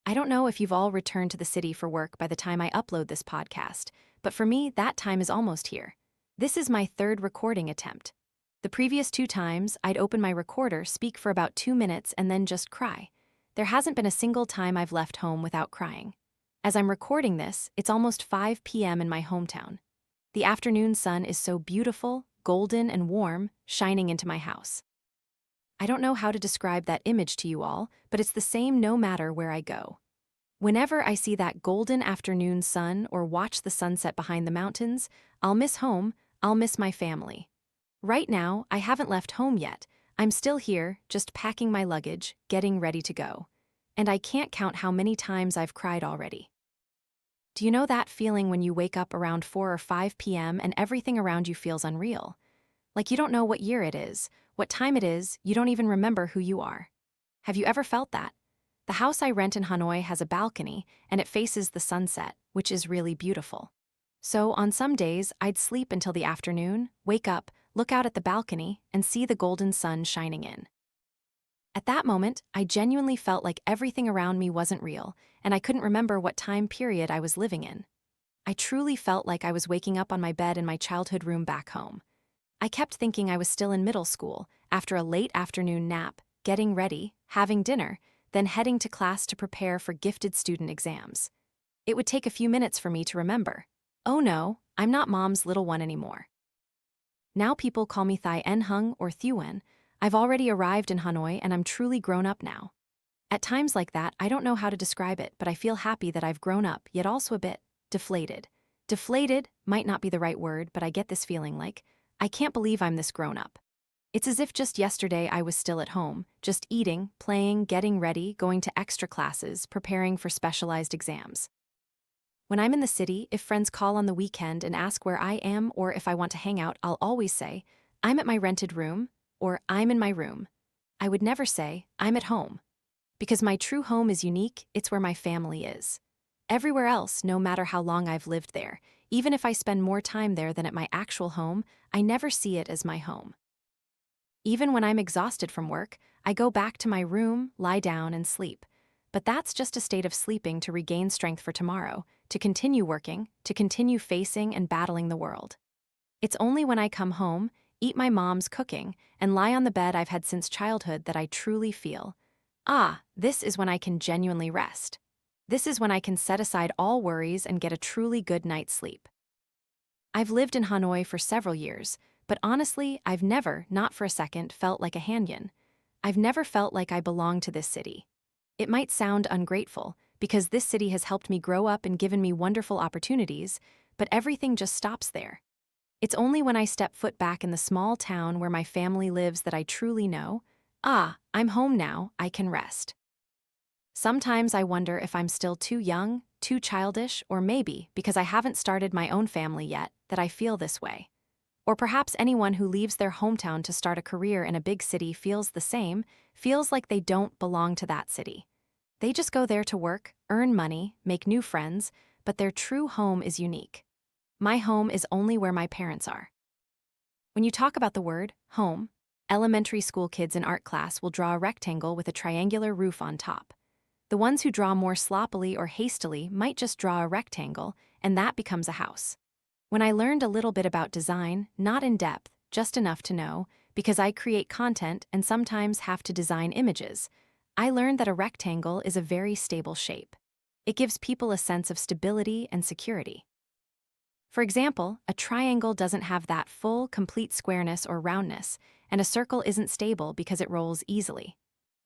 I don't know if you've all returned to the city for work by the time I upload this podcast, but for me, that time is almost here. This is my third recording attempt. The previous two times, I'd open my recorder, speak for about 2 minutes, and then just cry. There hasn't been a single time I've left home without crying. As I'm recording this, it's almost 5 p.m. in my hometown. The afternoon sun is so beautiful, golden, and warm, shining into my house. I don't know how to describe that image to you all, but it's the same no matter where I go. Whenever I see that golden afternoon sun or watch the sunset behind the mountains, I'll miss home, I'll miss my family. Right now, I haven't left home yet. I'm still here, just packing my luggage, getting ready to go. And I can't count how many times I've cried already. Do you know that feeling when you wake up around 4 or 5 p.m. and everything around you feels unreal? Like you don't know what year it is, what time it is, you don't even remember who you are. Have you ever felt that? The house I rent in Hanoi has a balcony, and it faces the sunset, which is really beautiful. So on some days, I'd sleep until the afternoon, wake up, look out at the balcony, and see the golden sun shining in. At that moment, I genuinely felt like everything around me wasn't real, and I couldn't remember what time period I was living in. I truly felt like I was waking up on my bed in my childhood room back home. I kept thinking I was still in middle school, after a late afternoon nap, getting ready, having dinner, then heading to class to prepare for gifted student exams. It would take a few minutes for me to remember. Oh no, I'm not mom's little one anymore. Now people call me Thai En Hung or Thuen. I've already arrived in Hanoi and I'm truly grown up now. At times like that, I don't know how to describe it, but I feel happy that I've grown up, yet also a bit deflated. Deflated might not be the right word, but I get this feeling like, I can't believe I'm this grown up. It's as if just yesterday I was still at home, just eating, playing, getting ready, going to extra classes, preparing for specialized exams. When I'm in the city, if friends call on the weekend and ask where I am or if I want to hang out, I'll always say, I'm at my rented room, or I'm in my room. I would never say, I'm at home. Because my true home is unique, it's where my family is. Everywhere else, no matter how long I've lived there, even if I spend more time there than at my actual home, I never see it as my home. Even when I'm exhausted from work, I go back to my room, lie down, and sleep. But that's just a state of sleeping to regain strength for tomorrow, to continue working, to continue facing and battling the world. It's only when I come home, eat my mom's cooking, and lie on the bed I've had since childhood that I truly feel, this is when I can genuinely rest. This is when I can set aside all worries and get a truly good night's sleep. I've lived in Hanoi for several years, but honestly, I've never, not for a second, felt like a Hanyun. I've never felt like I belong to this city. It might sound ungrateful, because this city has helped me grow up and given me wonderful opportunities, but everything just stops there. It's only when I step foot back in the small town where my family lives that I truly know, I'm home now, I can rest. Sometimes I wonder if I'm still too young, too childish, or maybe, because I haven't started my own family yet, that I feel this way. Or perhaps anyone who leaves their hometown to start a career in a big city feels the same, feels like they don't belong to that city. They just go there to work, earn money, make new friends, but their true home is unique. My home is only where my parents are. When you talk about the word home, elementary school kids in art class will draw a rectangle with a triangular roof on top. The ones who draw more sloppily or hastily might just draw a rectangle, and that becomes a house. When I learned a little bit about design, not in depth, just enough to know, because I create content and sometimes have to design images, I learned that a rectangle is a very stable shape. It gives people a sense of stability and security. For example, a triangle doesn't have that full, complete squareness or roundness, and a circle isn't stable because it rolls easily.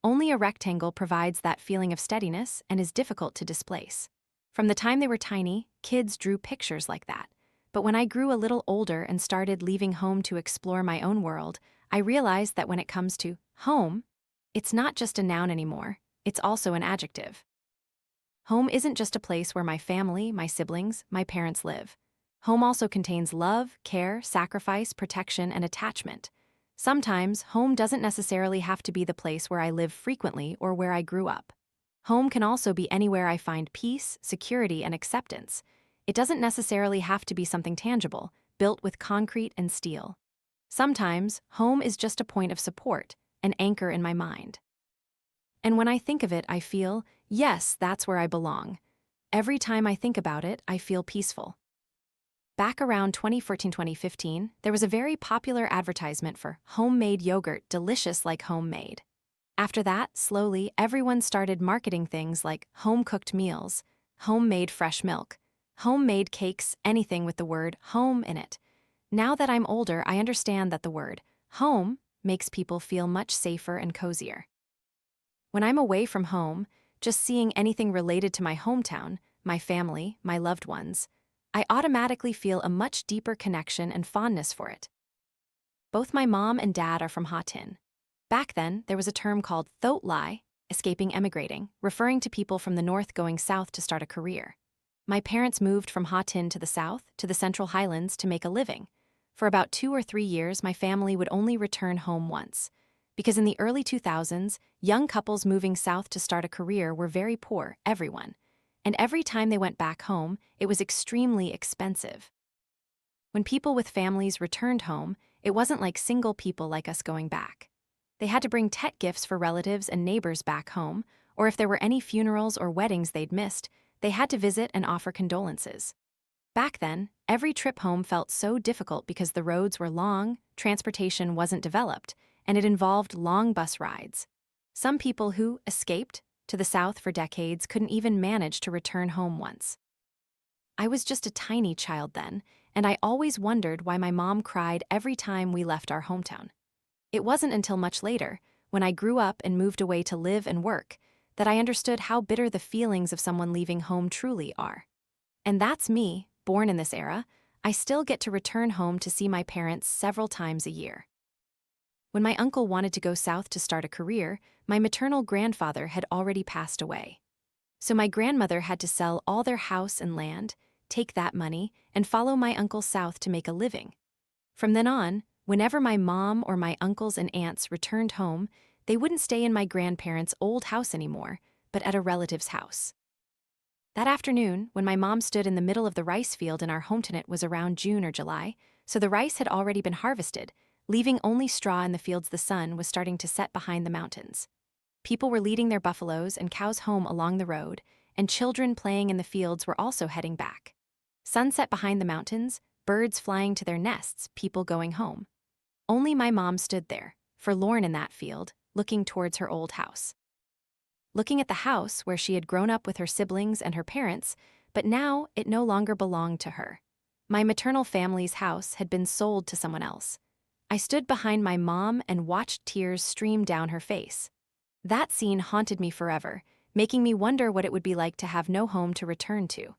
Only a rectangle provides that feeling of steadiness and is difficult to displace. From the time they were tiny, kids drew pictures like that. But when I grew a little older and started leaving home to explore my own world, I realized that when it comes to home, it's not just a noun anymore, it's also an adjective. Home isn't just a place where my family, my siblings, my parents live. Home also contains love, care, sacrifice, protection, and attachment. Sometimes, home doesn't necessarily have to be the place where I live frequently or where I grew up. Home can also be anywhere I find peace, security, and acceptance. It doesn't necessarily have to be something tangible, built with concrete and steel. Sometimes, home is just a point of support, an anchor in my mind. And when I think of it, I feel, yes, that's where I belong. Every time I think about it, I feel peaceful. Back around 2014-2015, there was a very popular advertisement for homemade yogurt delicious like homemade. After that, slowly, everyone started marketing things like home-cooked meals, homemade fresh milk, homemade cakes, anything with the word home in it. Now that I'm older, I understand that the word home makes people feel much safer and cozier. When I'm away from home, just seeing anything related to my hometown, my family, my loved ones, I automatically feel a much deeper connection and fondness for it. Both my mom and dad are from Ha Tin. Back then, there was a term called thot lai, escaping emigrating, referring to people from the north going south to start a career. My parents moved from Ha Tin to the south, to the Central Highlands to make a living. For about 2 or 3 years, my family would only return home once. Because in the early 2000s, young couples moving south to start a career were very poor, everyone. And every time they went back home, it was extremely expensive. When people with families returned home, it wasn't like single people like us going back. They had to bring tech gifts for relatives and neighbors back home, or if there were any funerals or weddings they'd missed, they had to visit and offer condolences. Back then, every trip home felt so difficult because the roads were long, transportation wasn't developed, and it involved long bus rides. Some people who escaped to the south for decades couldn't even manage to return home once. I was just a tiny child then, and I always wondered why my mom cried every time we left our hometown. It wasn't until much later, when I grew up and moved away to live and work, that I understood how bitter the feelings of someone leaving home truly are. And that's me, born in this era. I still get to return home to see my parents several times a year. When my uncle wanted to go south to start a career, my maternal grandfather had already passed away. So my grandmother had to sell all their house and land, take that money, and follow my uncle south to make a living. From then on, whenever my mom or my uncles and aunts returned home, they wouldn't stay in my grandparents' old house anymore, but at a relative's house. That afternoon, when my mom stood in the middle of the rice field in our hometown, it was around June or July, so the rice had already been harvested, leaving only straw in the fields. The sun was starting to set behind the mountains. People were leading their buffaloes and cows home along the road, and children playing in the fields were also heading back. Sunset behind the mountains, birds flying to their nests, people going home. Only my mom stood there, forlorn in that field, looking towards her old house. Looking at the house where she had grown up with her siblings and her parents, but now it no longer belonged to her. My maternal family's house had been sold to someone else. I stood behind my mom and watched tears stream down her face. That scene haunted me forever, making me wonder what it would be like to have no home to return to.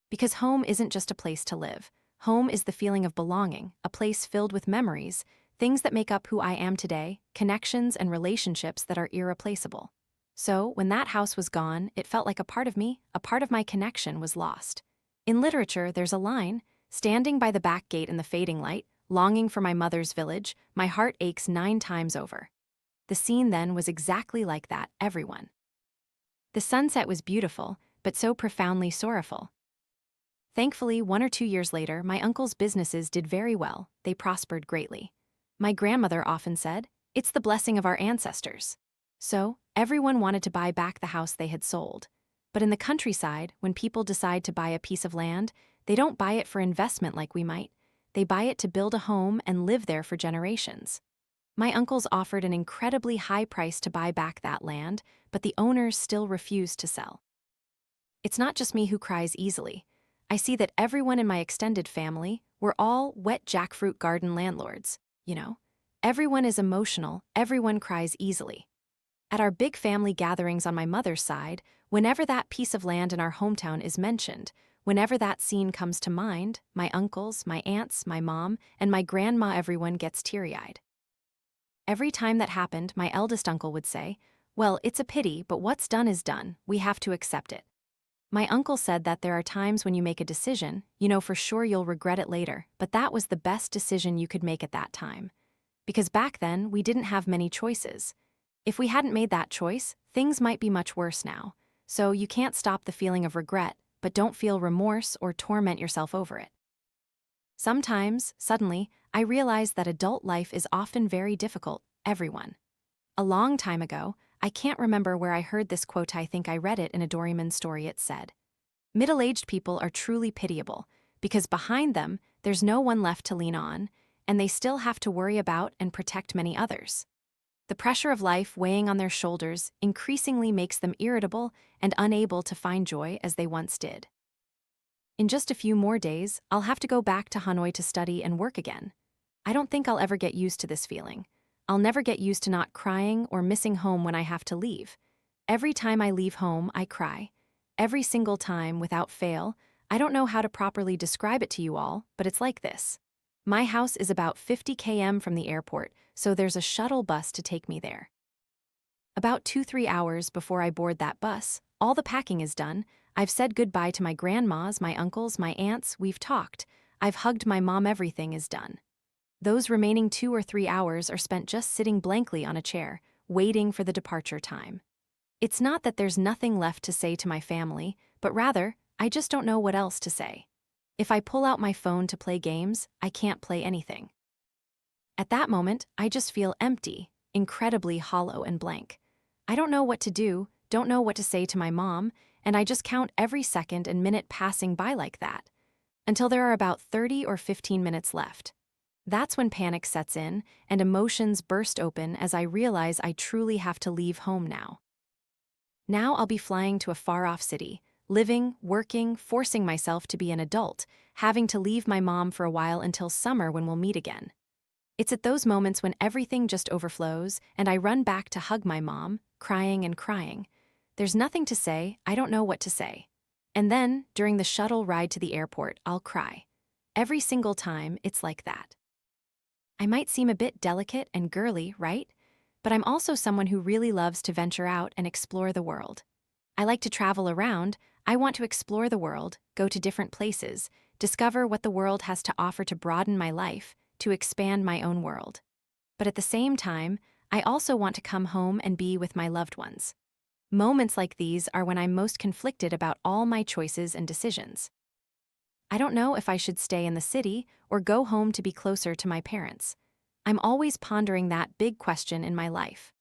Because home isn't just a place to live. Home is the feeling of belonging, a place filled with memories, things that make up who I am today, connections and relationships that are irreplaceable. So, when that house was gone, it felt like a part of me, a part of my connection was lost. In literature, there's a line, standing by the back gate in the fading light, longing for my mother's village, my heart aches 9 times over. The scene then was exactly like that, everyone. The sunset was beautiful, but so profoundly sorrowful. Thankfully, 1 or 2 years later, my uncle's businesses did very well, they prospered greatly. My grandmother often said, "It's the blessing of our ancestors." So, everyone wanted to buy back the house they had sold. But in the countryside, when people decide to buy a piece of land, they don't buy it for investment like we might. They buy it to build a home and live there for generations. My uncles offered an incredibly high price to buy back that land, but the owners still refused to sell. It's not just me who cries easily. I see that everyone in my extended family, we're all wet jackfruit garden landlords, you know? Everyone is emotional, everyone cries easily. At our big family gatherings on my mother's side, whenever that piece of land in our hometown is mentioned, whenever that scene comes to mind, my uncles, my aunts, my mom, and my grandma, everyone gets teary-eyed. Every time that happened, my eldest uncle would say, "Well, it's a pity, but what's done is done, we have to accept it." My uncle said that there are times when you make a decision, you know for sure you'll regret it later, but that was the best decision you could make at that time. Because back then, we didn't have many choices. If we hadn't made that choice, things might be much worse now. So you can't stop the feeling of regret, but don't feel remorse or torment yourself over it. Sometimes, suddenly, I realize that adult life is often very difficult, everyone. A long time ago, I can't remember where I heard this quote. I think I read it in a Doraemon story. It said, "Middle-aged people are truly pitiable, because behind them, there's no one left to lean on, and they still have to worry about and protect many others." The pressure of life weighing on their shoulders increasingly makes them irritable and unable to find joy as they once did. In just a few more days, I'll have to go back to Hanoi to study and work again. I don't think I'll ever get used to this feeling. I'll never get used to not crying or missing home when I have to leave. Every time I leave home, I cry. Every single time, without fail. I don't know how to properly describe it to you all, but it's like this. My house is about 50 km from the airport, so there's a shuttle bus to take me there. About 2-3 hours before I board that bus, all the packing is done. I've said goodbye to my grandmas, my uncles, my aunts, we've talked. I've hugged my mom, everything is done. Those remaining 2 or 3 hours are spent just sitting blankly on a chair, waiting for the departure time. It's not that there's nothing left to say to my family, but rather, I just don't know what else to say. If I pull out my phone to play games, I can't play anything. At that moment, I just feel empty, incredibly hollow and blank. I don't know what to do, don't know what to say to my mom, and I just count every second and minute passing by like that, until there are about 30 or 15 minutes left. That's when panic sets in and emotions burst open as I realize I truly have to leave home now. Now I'll be flying to a far-off city, living, working, forcing myself to be an adult, having to leave my mom for a while until summer when we'll meet again. It's at those moments when everything just overflows and I run back to hug my mom, crying and crying. There's nothing to say, I don't know what to say. And then, during the shuttle ride to the airport, I'll cry. Every single time, it's like that. I might seem a bit delicate and girly, right? But I'm also someone who really loves to venture out and explore the world. I like to travel around. I want to explore the world, go to different places, discover what the world has to offer to broaden my life, to expand my own world. But at the same time, I also want to come home and be with my loved ones. Moments like these are when I'm most conflicted about all my choices and decisions. I don't know if I should stay in the city or go home to be closer to my parents. I'm always pondering that big question in my life.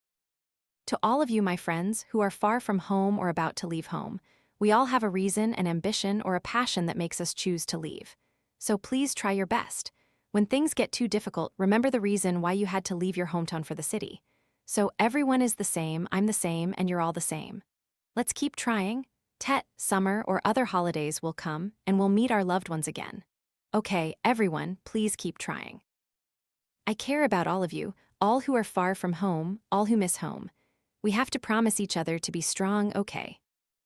To all of you, my friends, who are far from home or about to leave home, we all have a reason, an ambition, or a passion that makes us choose to leave. So please try your best. When things get too difficult, remember the reason why you had to leave your hometown for the city. So everyone is the same, I'm the same, and you're all the same. Let's keep trying. Tet, summer, or other holidays will come, and we'll meet our loved ones again. Okay, everyone, please keep trying. I care about all of you, all who are far from home, all who miss home. We have to promise each other to be strong, okay?